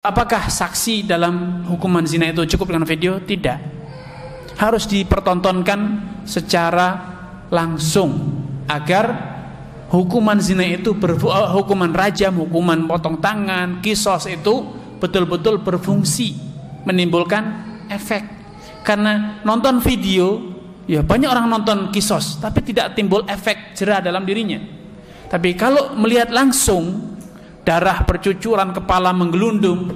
Apakah saksi dalam hukuman zina itu cukup dengan video? Tidak. Harus dipertontonkan secara langsung agar hukuman zina itu hukuman rajam, hukuman potong tangan, kisos itu betul-betul berfungsi menimbulkan efek. Karena nonton video, ya banyak orang nonton kisos tapi tidak timbul efek jera dalam dirinya. Tapi kalau melihat langsung darah bercucuran, kepala menggelundung,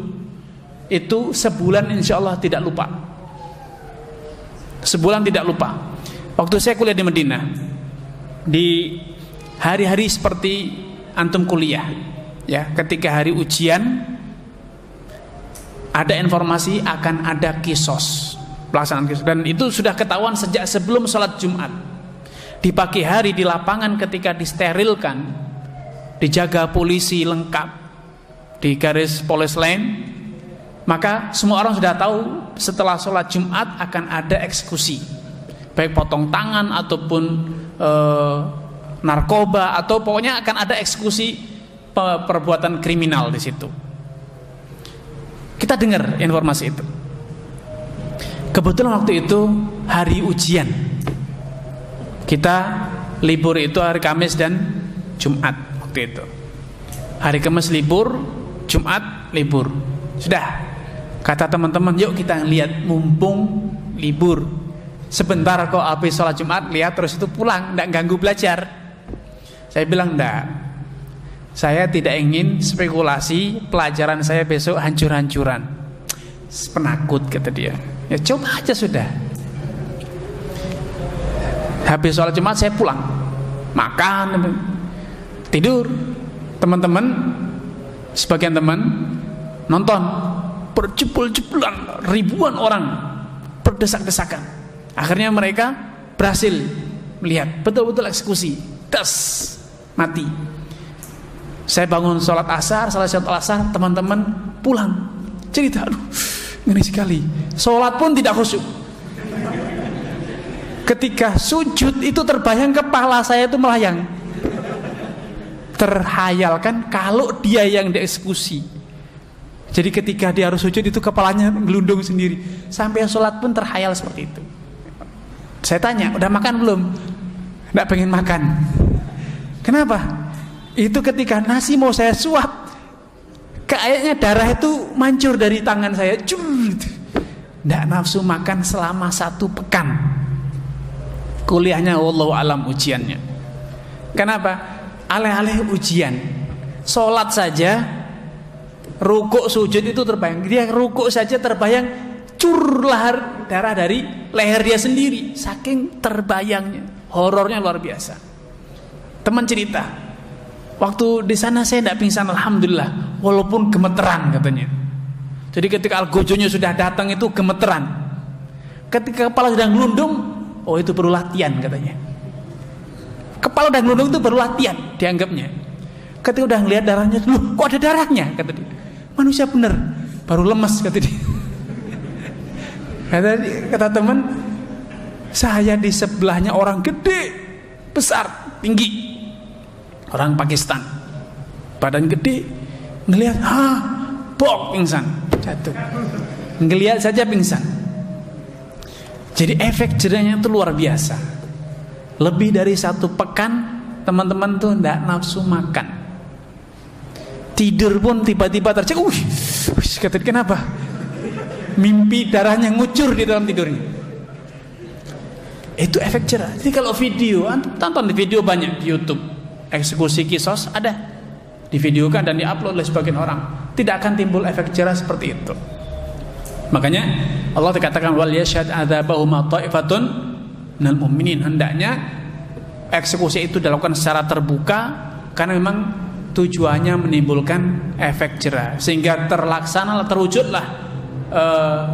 itu sebulan insya Allah tidak lupa. Sebulan tidak lupa. Waktu saya kuliah di Madinah, di hari-hari seperti antum kuliah, ya, ketika hari ujian ada informasi akan ada kisos, pelaksanaan kisos, dan itu sudah ketahuan sejak sebelum sholat Jumat. Di pagi hari di lapangan ketika disterilkan, dijaga polisi lengkap di garis polis lain, maka semua orang sudah tahu setelah sholat Jumat akan ada eksekusi, baik potong tangan ataupun narkoba, atau pokoknya akan ada eksekusi perbuatan kriminal di situ. Kita dengar informasi itu. Kebetulan waktu itu hari ujian, kita libur itu hari Kamis dan Jumat. Itu hari Kamis libur, Jumat libur. Sudah, kata teman-teman, yuk kita lihat mumpung libur, sebentar kok habis sholat Jumat lihat terus itu pulang, tidak ganggu belajar. Saya bilang enggak, saya tidak ingin spekulasi pelajaran saya besok hancur-hancuran. Penakut, kata dia. Ya coba aja sudah. Habis sholat Jumat saya pulang, makan, tidur. Teman-teman, sebagian teman nonton, berjebol-jebolan, ribuan orang berdesak-desakan. Akhirnya mereka berhasil melihat betul-betul eksekusi, das, mati. Saya bangun sholat asar, teman-teman pulang, cerita, aduh, ngeri sekali. Sholat pun tidak khusyuk. Ketika sujud itu terbayang kepala saya itu melayang. Terhayalkan kalau dia yang dieksekusi. Jadi ketika dia harus sujud itu kepalanya gelundung sendiri. Sampai sholat pun terhayal seperti itu. Saya tanya, udah makan belum? Nggak pengen makan. Kenapa? Itu ketika nasi mau saya suap, kayaknya darah itu mancur dari tangan saya. Nggak nafsu makan selama 1 pekan. Kuliahnya wallahu alam ujiannya. Kenapa? Alih-alih ujian, sholat saja, rukuk sujud itu terbayang. Dia rukuk saja terbayang lahar darah dari leher dia sendiri, saking terbayangnya. Horornya luar biasa. Teman cerita, waktu di sana saya tidak pingsan, alhamdulillah, walaupun gemeteran katanya. Jadi ketika algojonya sudah datang itu gemeteran. Ketika kepala sudah ngelundung, oh itu perlu latihan katanya. Kepala udah ngelundung itu baru latihan dianggapnya. Ketika udah ngelihat darahnya, loh kok ada darahnya, kata dia. Manusia bener, baru lemes, kata dia. Kata teman, saya di sebelahnya orang gede, besar, tinggi, orang Pakistan, badan gede, ngelihat, bok, pingsan, jatuh. Ngelihat saja pingsan. Jadi efek jerahnya itu luar biasa. Lebih dari 1 pekan teman-teman tuh tidak nafsu makan. Tidur pun tiba-tiba tercek. Kata kenapa? Mimpi darahnya ngucur di dalam tidurnya. Itu efek jerah. Jadi kalau video, tonton di video banyak di YouTube. Eksekusi kisos ada, divideokan dan diupload oleh sebagian orang. Tidak akan timbul efek jerah seperti itu. Makanya Allah dikatakan wal yashhad adzabahum ta'ifatun minal mu'minin, hendaknya eksekusi itu dilakukan secara terbuka karena memang tujuannya menimbulkan efek jerah sehingga terwujudlah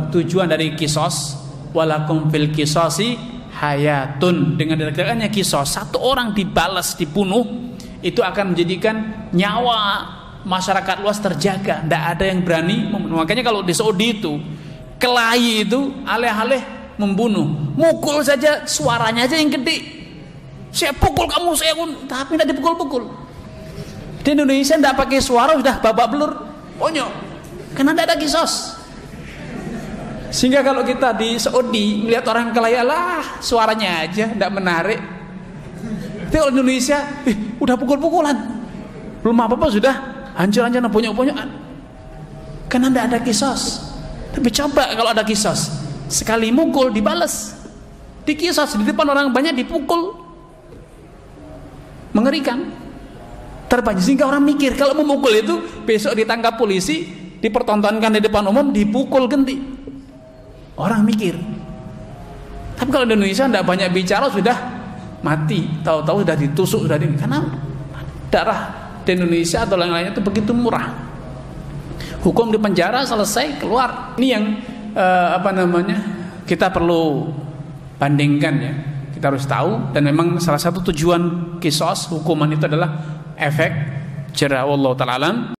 tujuan dari kisos, walakum fil kisasi hayatun. Dengan dilakukannya kisos, 1 orang dibalas, dibunuh, itu akan menjadikan nyawa masyarakat luas terjaga, tidak ada yang berani membunuh. Makanya kalau di Saudi itu kelahi itu alih-alih membunuh, mukul saja, suaranya aja yang gede. Saya pukul kamu, tapi tidak dipukul-pukul. Di Indonesia tidak pakai suara sudah babak belur, bonyok. Karena tidak ada kisos. Sehingga kalau kita di Saudi melihat orang kaya, lah suaranya aja tidak menarik. Tapi kalau Indonesia, udah pukul-pukulan, belum apa-apa sudah hancur-hancuran, bonyok-bonyokan. Karena tidak ada kisos. Tapi coba kalau ada kisos, sekali mukul dibalas, dikisos di depan orang banyak, dipukul, mengerikan, terbanyak. Sehingga orang mikir kalau memukul itu besok ditangkap polisi, dipertontonkan di depan umum, dipukul ganti. Orang mikir. Tapi kalau di Indonesia tidak banyak bicara, sudah mati, tahu-tahu sudah ditusuk, sudah ini. Karena darah di Indonesia atau lain-lainnya itu begitu murah. Hukum di penjara selesai, keluar. Ini yang kita perlu bandingkan ya. Kita harus tahu, dan memang salah satu tujuan kisos hukuman itu adalah efek jerah. Wallahu ta'ala alam.